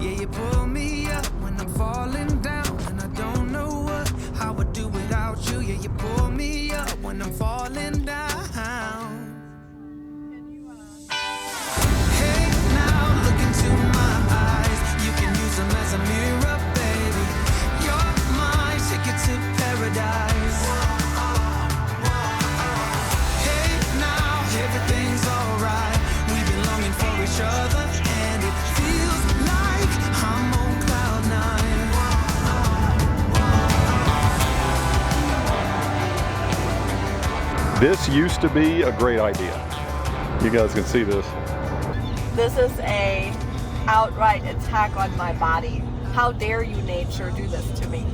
Yeah, you pull me up when I'm falling down, and I don't know how I would do without you. Yeah, you pull me up when I'm falling down. Hey, now look into my eyes. You can use them as a mirror, baby. You're my ticket to paradise. Hey, now everything's alright. We've been longing for each other, and it feels like I'm on cloud nine. This used to be a great idea. You guys can see this. This is a outright attack on my body. How dare you, nature, do this to me?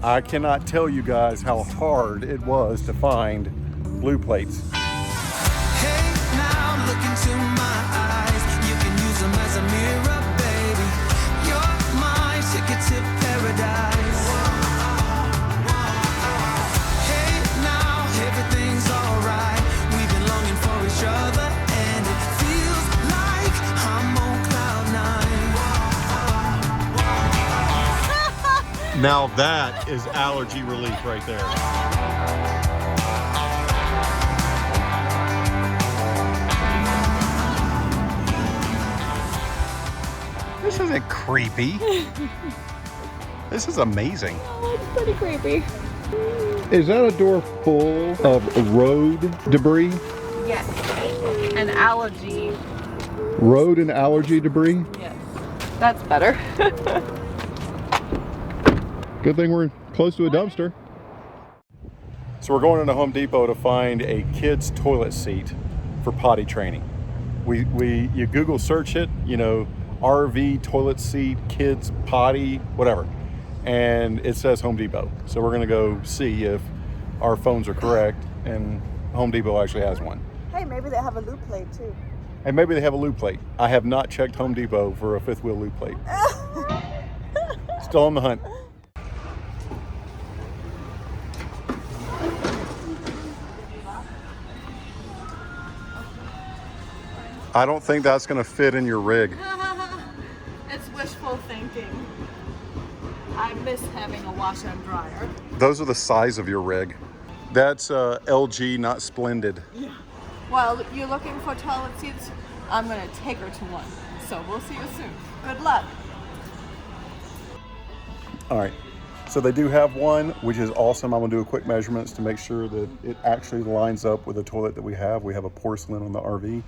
I cannot tell you guys how hard it was to find blue plates. Hey, now look into my eyes. You can use them as a mirror, baby. You're my ticket to paradise. Hey, now everything's alright. We've been longing for each other, and it feels like I'm on cloud nine. Now that is allergy relief right there. This isn't creepy. This is amazing. Oh, it's pretty creepy. Is that a door full of road debris? Yes. An allergy. Road and allergy debris? Yes. That's better. Good thing we're close to a dumpster. So we're going into Home Depot to find a kid's toilet seat for potty training. You Google search it, you know, RV toilet seat, kids potty, whatever. And it says Home Depot. So we're gonna go see if our phones are correct and Home Depot actually has one. Hey, maybe they have a lube plate too. And maybe they have a lube plate. I have not checked Home Depot for a fifth wheel lube plate. Still on the hunt. I don't think that's gonna fit in your rig. It's wishful thinking. I miss having a washer and dryer. Those are the size of your rig. That's LG, not Splendid. Yeah. Well, you're looking for toilet seats? I'm gonna take her to one. So we'll see you soon. Good luck. All right, so they do have one, which is awesome. I'm gonna do a quick measurements to make sure that it actually lines up with the toilet that we have. We have a porcelain on the RV,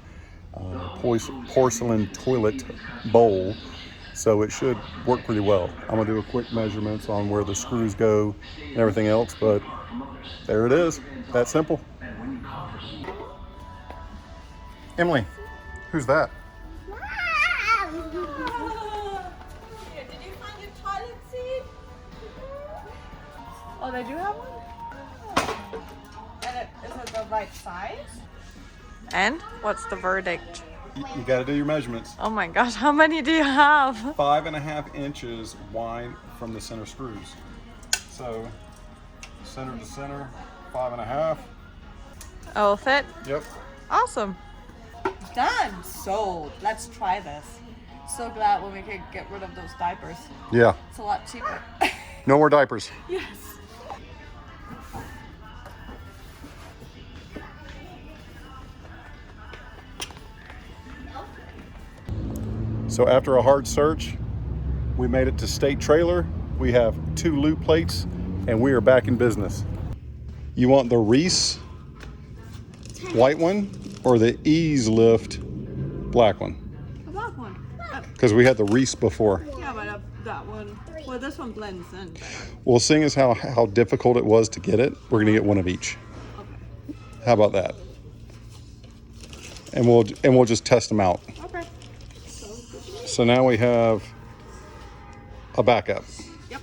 porcelain toilet bowl. So it should work pretty well. I'm gonna do a quick measurements on where the screws go and everything else, but there it is, that simple. Emily, who's that? Here, did you find your toilet seat? Oh, they do have one? And is it the right size? And what's the verdict? You gotta do your measurements. Oh my gosh, how many do you have? 5.5 inches wide from the center screws. So, center to center, 5.5. Oh, fit? Yep. Awesome. Done. Sold. Let's try this. So glad when we could get rid of those diapers. Yeah. It's a lot cheaper. No more diapers. Yes. So after a hard search, we made it to State Trailer. We have 2 lube plates and we are back in business. You want the Reese white one or the Ease Lift black one? The black one. Because we had the Reese before. Yeah, but that one, well, this one blends in. Well, seeing as how difficult it was to get it, we're gonna get one of each. Okay. How about that? And we'll just test them out. Okay. So now we have a backup. Yep.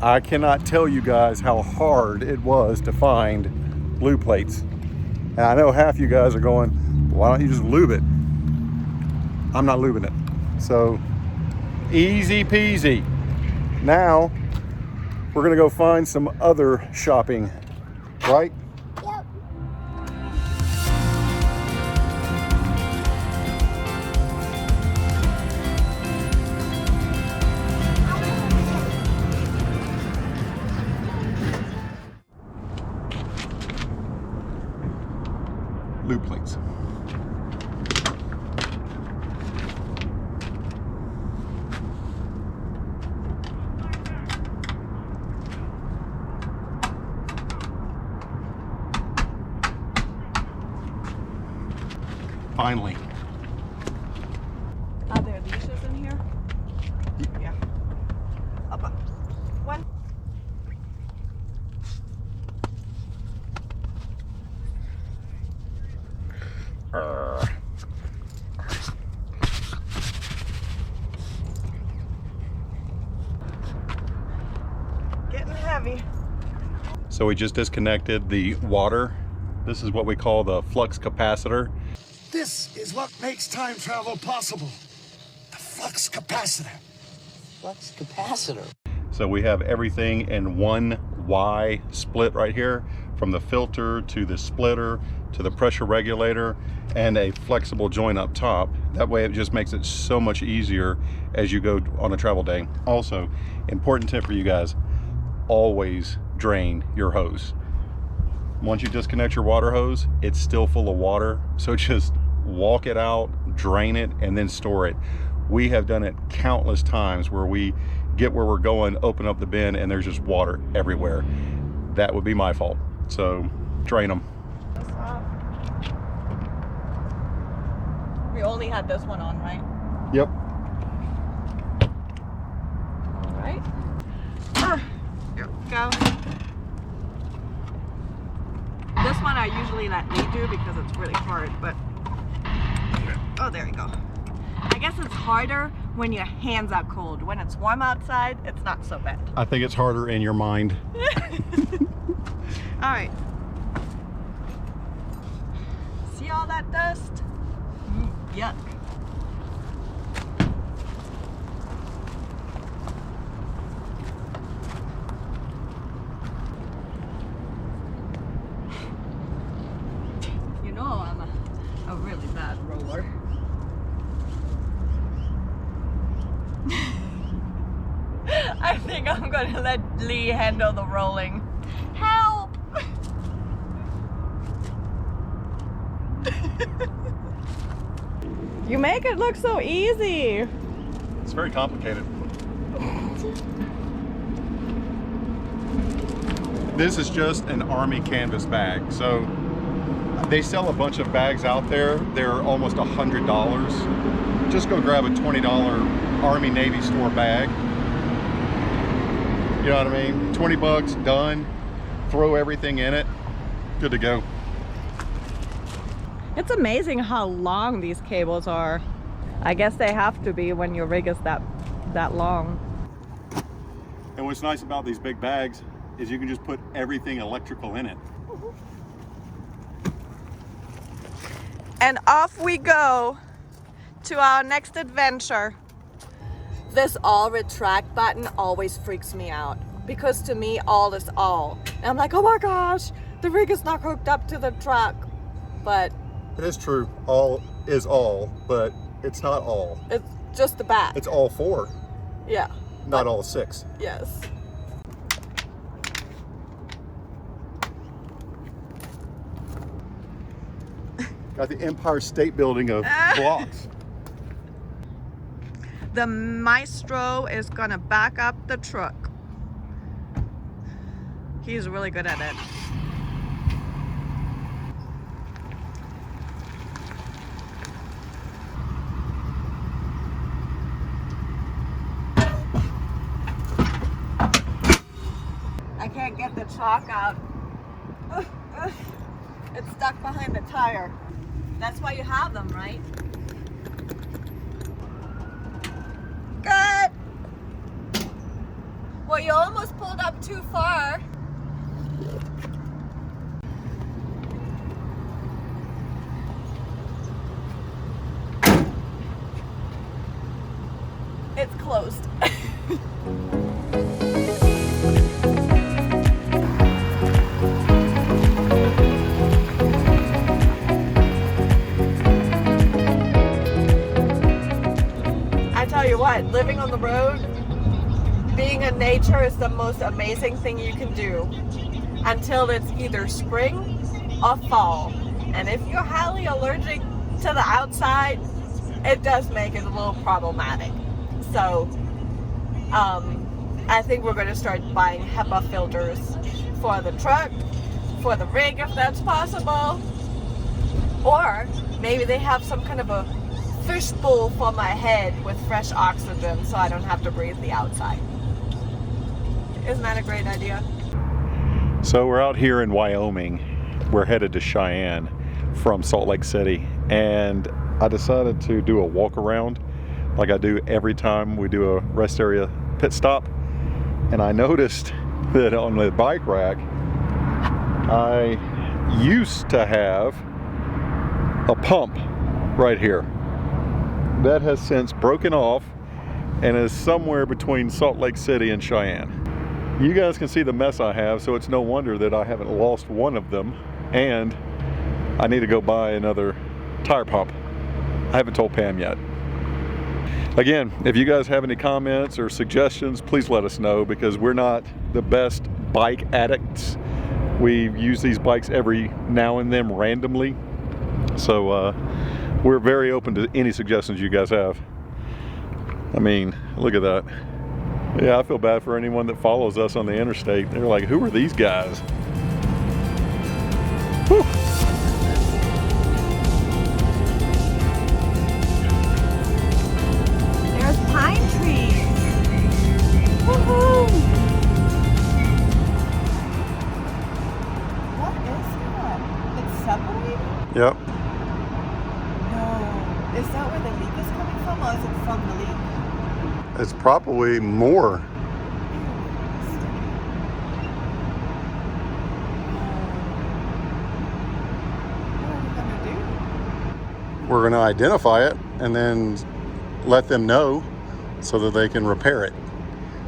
I cannot tell you guys how hard it was to find lube plates. And I know half you guys are going, why don't you just lube it? I'm not lubing it. So easy peasy. Now we're gonna go find some other shopping, right? Yep. finally. Are there leashes in here? Yeah. Up. One. Getting heavy. So we just disconnected the water. This is what we call the flux capacitor. This is what makes time travel possible. The flux capacitor. Flux capacitor. So we have everything in one Y split right here, from the filter to the splitter to the pressure regulator, and a flexible joint up top. That way it just makes it so much easier as you go on a travel day. Also, important tip for you guys, always drain your hose. Once you disconnect your water hose, it's still full of water, so just walk it out, drain it, and then store it. We have done it countless times where we get where we're going, open up the bin, and there's just water everywhere. That would be my fault. So drain them. We only had this one on, right? Yep. All right. Here we go. This one I usually let Lee do because it's really hard, but oh, there you go. I guess it's harder when your hands are cold. When it's warm outside, it's not so bad. I think it's harder in your mind. All right. See all that dust? Yuck. You know I'm a really bad roller. I think I'm gonna let Lee handle the rolling. Help! You make it look so easy. It's very complicated. This is just an Army canvas bag. So they sell a bunch of bags out there. They're almost $100. Just go grab a $20 Army Navy store bag. You know what I mean? 20 bucks, done. Throw everything in it. Good to go. It's amazing how long these cables are. I guess they have to be when your rig is that long. And what's nice about these big bags is you can just put everything electrical in it. And off we go to our next adventure. This all retract button always freaks me out because to me all is all. And I'm like, oh my gosh, the rig is not hooked up to the truck. But It is true, all is all, but it's not all. it's just the back. It's all four, Yeah. not all six. Yes. Got the Empire State Building of blocks. The maestro is gonna back up the truck. He's really good at it. I can't get the chalk out. It's stuck behind the tire. That's why you have them, right? Good. Well, you almost pulled up too far. It's closed. I tell you what, living on the road, being in nature is the most amazing thing you can do until it's either spring or fall. And if you're highly allergic to the outside, it does make it a little problematic. So I think we're going to start buying HEPA filters for the truck, for the rig if that's possible, or maybe they have some kind of a fishbowl for my head with fresh oxygen so I don't have to breathe the outside. Isn't that a great idea? So we're out here in Wyoming. We're headed to Cheyenne from Salt Lake City, and I decided to do a walk around like I do every time we do a rest area pit stop. And I noticed that on the bike rack, I used to have a pump right here. That has since broken off and is somewhere between Salt Lake City and Cheyenne. You guys can see the mess I have, so it's no wonder that I haven't lost one of them, and I need to go buy another tire pump. I haven't told Pam yet. Again, if you guys have any comments or suggestions, please let us know, because we're not the best bike addicts. We use these bikes every now and then randomly. So we're very open to any suggestions you guys have. I mean, look at that. Yeah, I feel bad for anyone that follows us on the interstate. They're like, who are these guys? Whew. There's pine trees. Woohoo! What is that? It's separating? Yep. No. Is that where the leak is coming from, or is it from the leak? It's probably more. We're going to identify it and then let them know so that they can repair it,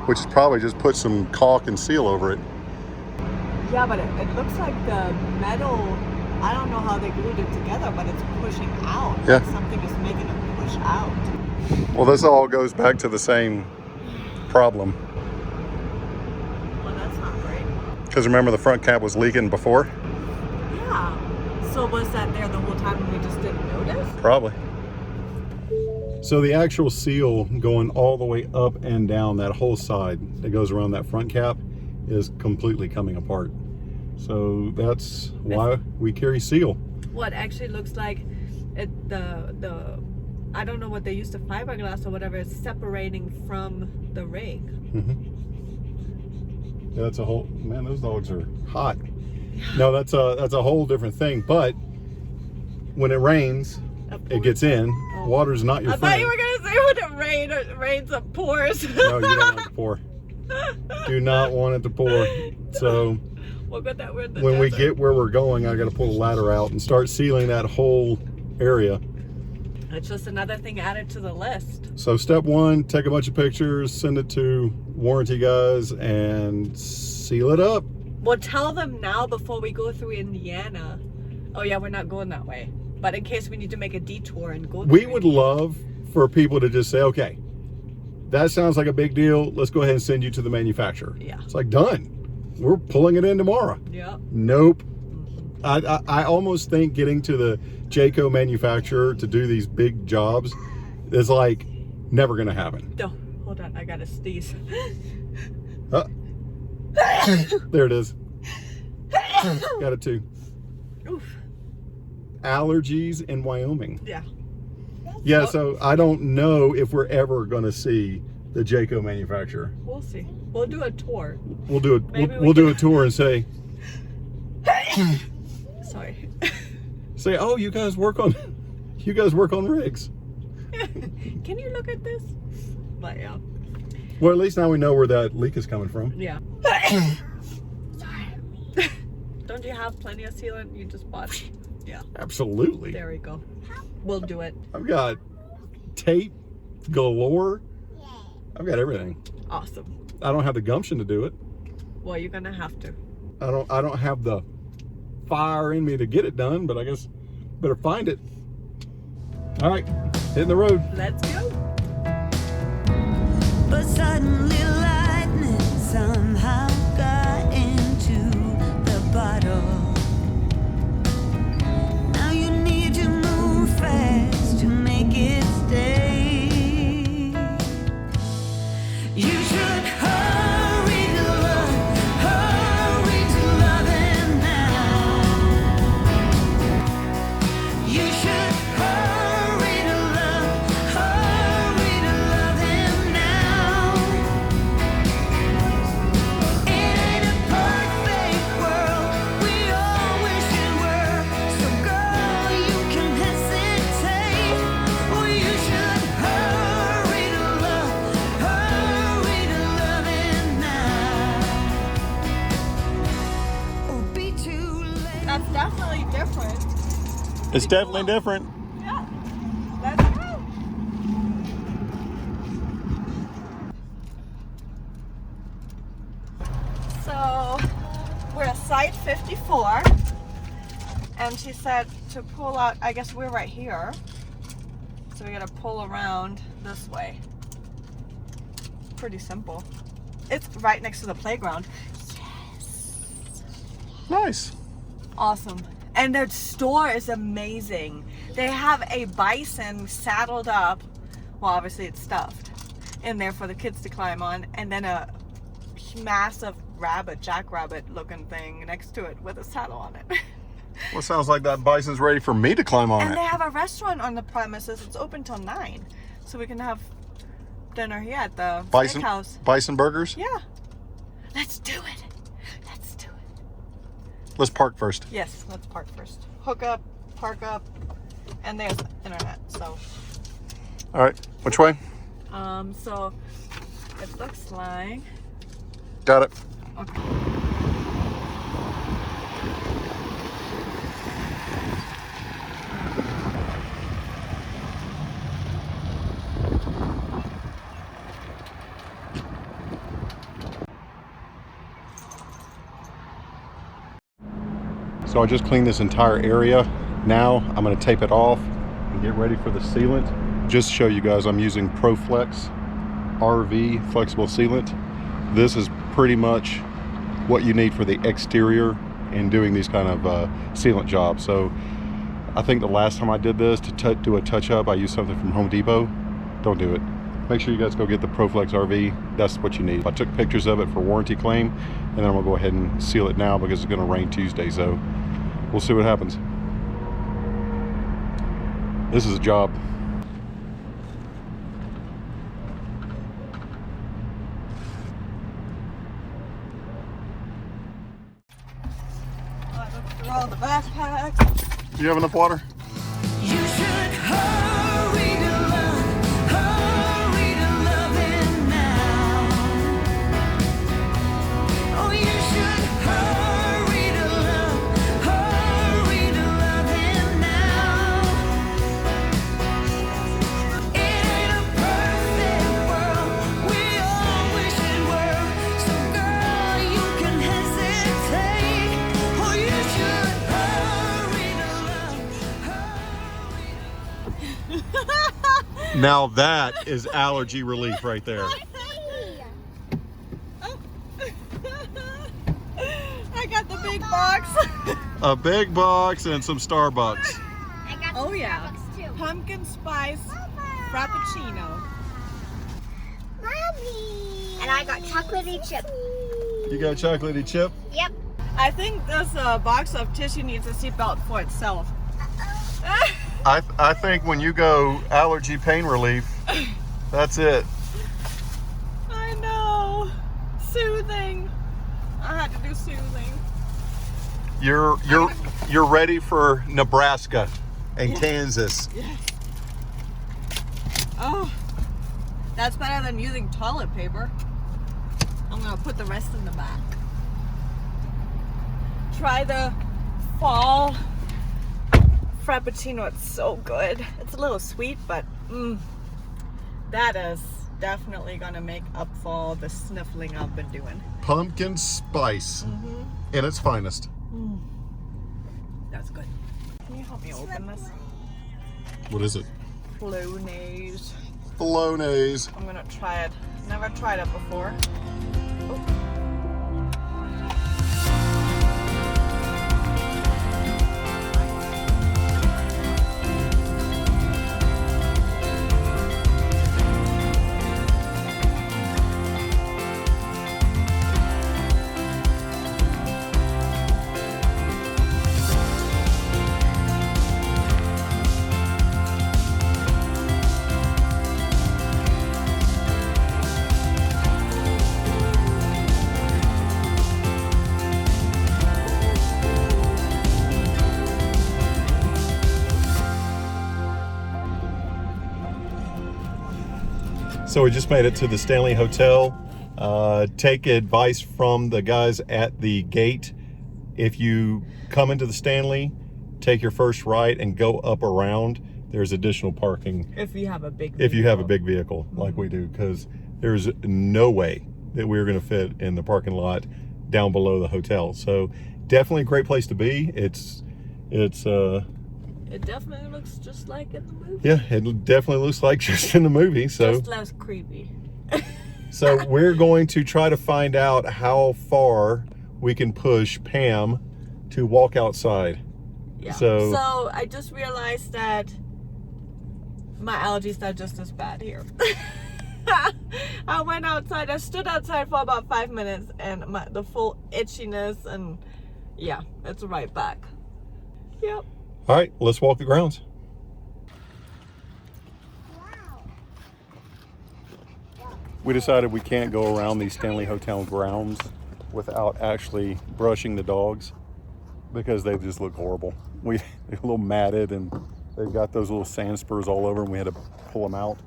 which is probably just put some caulk and seal over it. Yeah, but it looks like the metal, I don't know how they glued it together, but it's pushing out. Yeah. Like something is making it push out. Well, this all goes back to the same problem. Well, that's not great. Because remember, the front cap was leaking before? Yeah. So was that there the whole time and we just didn't notice? Probably. So the actual seal going all the way up and down that whole side that goes around that front cap is completely coming apart. So that's why we carry seal. What actually looks like the I don't know what they use, the fiberglass or whatever, is separating from the rig. Yeah, that's a whole, man, those dogs are hot. No, that's a whole different thing. But when it rains, it gets in. Oh. Water's not your I friend. thought you were gonna say when it rains it pours. No, you don't want it to pour. Do not want it to pour. So Well, good that we're in the when we desert. get where we're going, I got to pull the ladder out and start sealing that whole area. It's just another thing added to the list. So step one, take a bunch of pictures, send it to warranty guys, and seal it up. Well, tell them now before we go through Indiana. Oh yeah, we're not going that way. But in case we need to make a detour and go We through would Indiana. love for people to just say, okay, that sounds like a big deal. Let's go ahead and send you to the manufacturer. Yeah. It's like, done. We're pulling it in tomorrow. Yeah. Nope. I almost think getting to the Jayco manufacturer to do these big jobs is like never going to happen. No, hold on, I gotta sneeze. There it is. Got it too. Oof. Allergies in Wyoming. Yeah. Yeah, so I don't know if we're ever going to see the Jayco manufacturer. We'll see. We'll do a tour. We'll do Maybe it. we We'll do a can- tour and say, Sorry. oh, you guys work on rigs. Can you look at this? But yeah. Well, at least now we know where that leak is coming from. Yeah. Sorry. Don't you have plenty of sealant? You just bought it. Yeah. Absolutely. There we go. We'll do it. I've got tape galore. I've got everything. Awesome. I don't have the gumption to do it. Well, you're gonna have to. I don't have the fire in me to get it done, but I guess better find it. All right, hitting the road. Let's go. But suddenly lightning somehow got into the bottle. Now you need to move fast to make it stay. You should hurry to love it now. You should It's definitely different. Yeah. Let's go. So we're at site 54, and she said to pull out, I guess we're right here. So we gotta pull around this way. Pretty simple. It's right next to the playground. Yes. Nice. Awesome. And their store is amazing. They have a bison saddled up, well obviously it's stuffed, in there for the kids to climb on, and then a massive rabbit, jackrabbit looking thing next to it with a saddle on it. Well, sounds like that bison's ready for me to climb on And it. they have a restaurant on the premises. It's open till 9. So we can have dinner here at the steakhouse. Bison burgers? Yeah. Let's do it. Let's do it. Let's park first. Yes, let's park first. Hook up, park up, and there's internet, so. All right, which way? So it looks like. Got it. Okay. So I just cleaned this entire area. Now I'm going to tape it off and get ready for the sealant. Just to show you guys, I'm using ProFlex RV flexible sealant. This is pretty much what you need for the exterior and doing these kind of sealant jobs. So I think the last time I did this to do a touch up, I used something from Home Depot. Don't do it. Make sure you guys go get the ProFlex RV. That's what you need. I took pictures of it for warranty claim, and then I'm gonna go ahead and seal it now because it's gonna rain Tuesday, so we'll see what happens. This is a job. Through all the backpacks. Do you have enough water? You should hurry to love it now. Oh, you should hurry to love it now. It ain't a perfect world, we all wish it were. So girl, you can hesitate. Oh, you should hurry to love. Now that is allergy relief right there. I got the big box. A big box and some Starbucks. I got Oh, some yeah. Starbucks too. Pumpkin spice frappuccino. Mommy. And I got chocolatey chip. You got a chocolatey chip? Yep. I think this box of tissue needs a seatbelt for itself. I think when you go allergy pain relief, that's it. I know. Soothing. I had to do soothing. You're ready for Nebraska and Kansas. Yes. Oh, that's better than using toilet paper. I'm gonna put the rest in the back. Try the fall frappuccino. It's so good. It's a little sweet, but that is definitely gonna make up for all the sniffling I've been doing. Pumpkin spice in its finest. That's good. Can you help me open this? What is it? Bolognese. Bolognese. I'm gonna try it. Never tried it before. So we just made it to the Stanley Hotel. Take advice from the guys at the gate. If you come into the Stanley, take your first right and go up around, there's additional parking If you have a big if you have a big vehicle like we do, because there's no way that we're going to fit in the parking lot down below the hotel. So definitely a great place to be. It definitely looks just like in the movie. Yeah, it definitely looks like just in the movie. So Just less creepy. so we're going to try to find out how far we can push Pam to walk outside. Yeah. So I just realized that my allergies are just as bad here. I went outside. I stood outside for about 5 minutes, and the full itchiness, and yeah, it's right back. Yep. all right, let's walk the grounds. We decided we can't go around these Stanley Hotel grounds without actually brushing the dogs, because they just look horrible. They're a little matted, and they've got those little sand spurs all over, and we had to pull them out.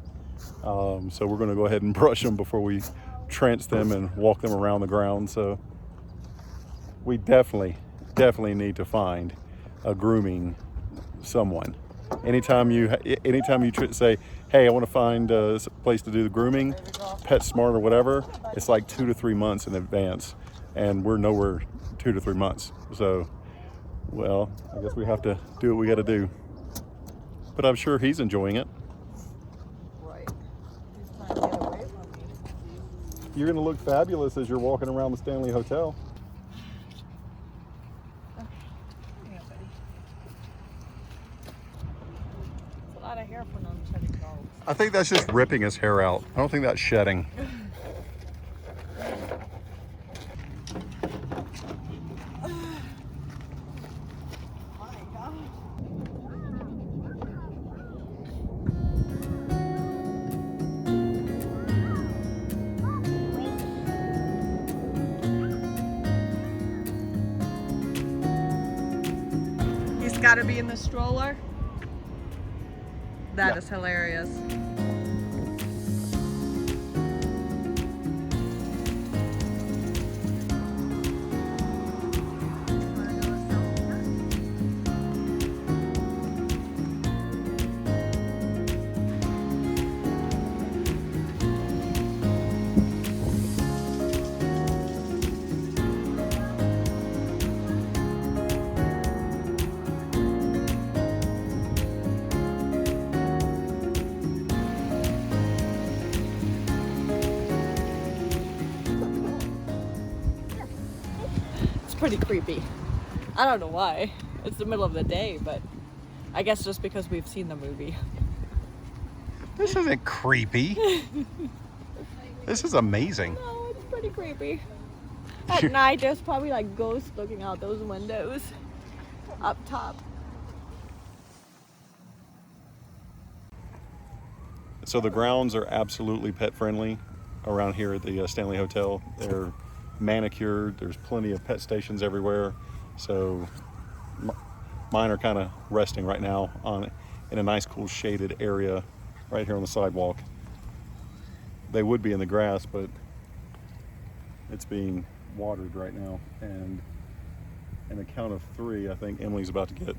So we're going to go ahead and brush them before we trench them and walk them around the ground. So we definitely need to find a grooming someone. Anytime you say, hey, I want to find a place to do the grooming, PetSmart or whatever, it's like 2 to 3 months in advance, and we're nowhere 2 to 3 months. So, well, I guess we have to do what we got to do. But I'm sure he's enjoying it. Right. He's trying to get away from me. You're going to look fabulous as you're walking around the Stanley Hotel. Yeah, buddy. It's a lot of hair for non-shedding dogs. I think that's just ripping his hair out. I don't think that's shedding. He's got to be in the stroller. That is hilarious. Pretty creepy. I don't know why. It's the middle of the day, but I guess just because we've seen the movie. This isn't creepy. This is amazing. No, it's pretty creepy. At night, there's probably like ghosts looking out those windows up top. So the grounds are absolutely pet friendly around here at the Stanley Hotel. They're manicured. There's plenty of pet stations everywhere. So mine are kind of resting right now in a nice cool shaded area right here on the sidewalk. They would be in the grass, but it's being watered right now. And in a count of 3, I think Emily's about to get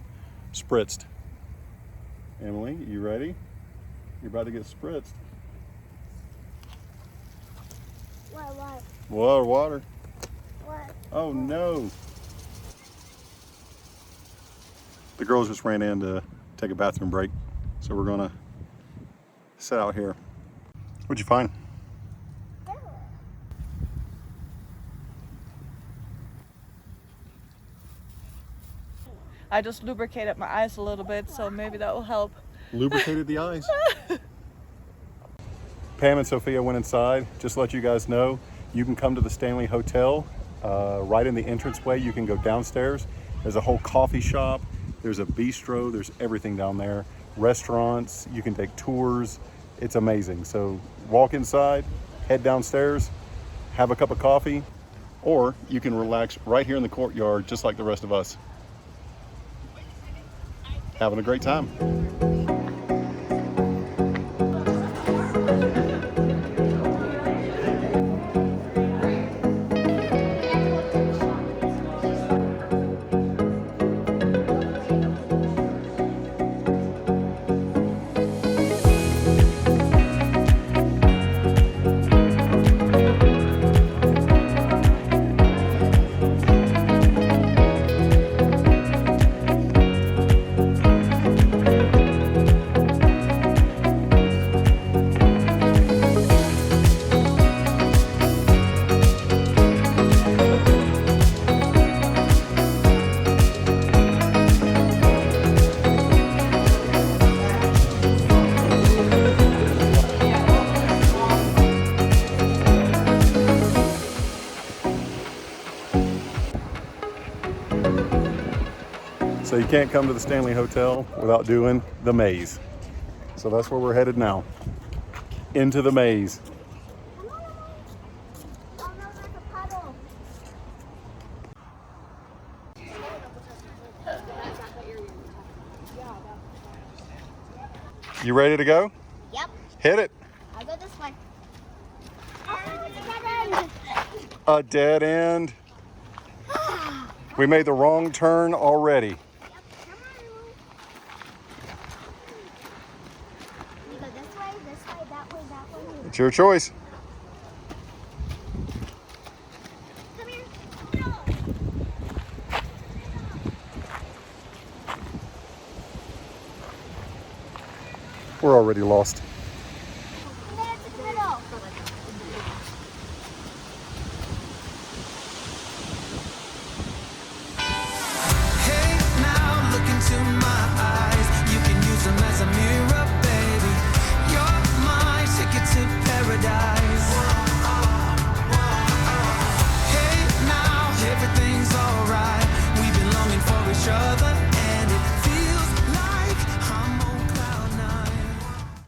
spritzed. Emily, you ready? You're about to get spritzed. What? Water. What? Oh no. The girls just ran in to take a bathroom break, so we're gonna sit out here. What'd you find? I just lubricated my eyes a little bit, so maybe that will help. Lubricated the eyes. Pam and Sophia went inside. Just to let you guys know, you can come to the Stanley Hotel. Right in the entranceway, you can go downstairs. There's a whole coffee shop. There's a bistro. There's everything down there. Restaurants. You can take tours. It's amazing. So walk inside, head downstairs, have a cup of coffee, or you can relax right here in the courtyard, just like the rest of us. Having a great time. So you can't come to the Stanley Hotel without doing the maze. So that's where we're headed now. Into the maze. Oh no, there's a puddle. You ready to go? Yep. Hit it. I'll go this way. A dead end. We made the wrong turn already. Yep, come on. You go this way, that way, that way. It's your choice. Come here. We're already lost.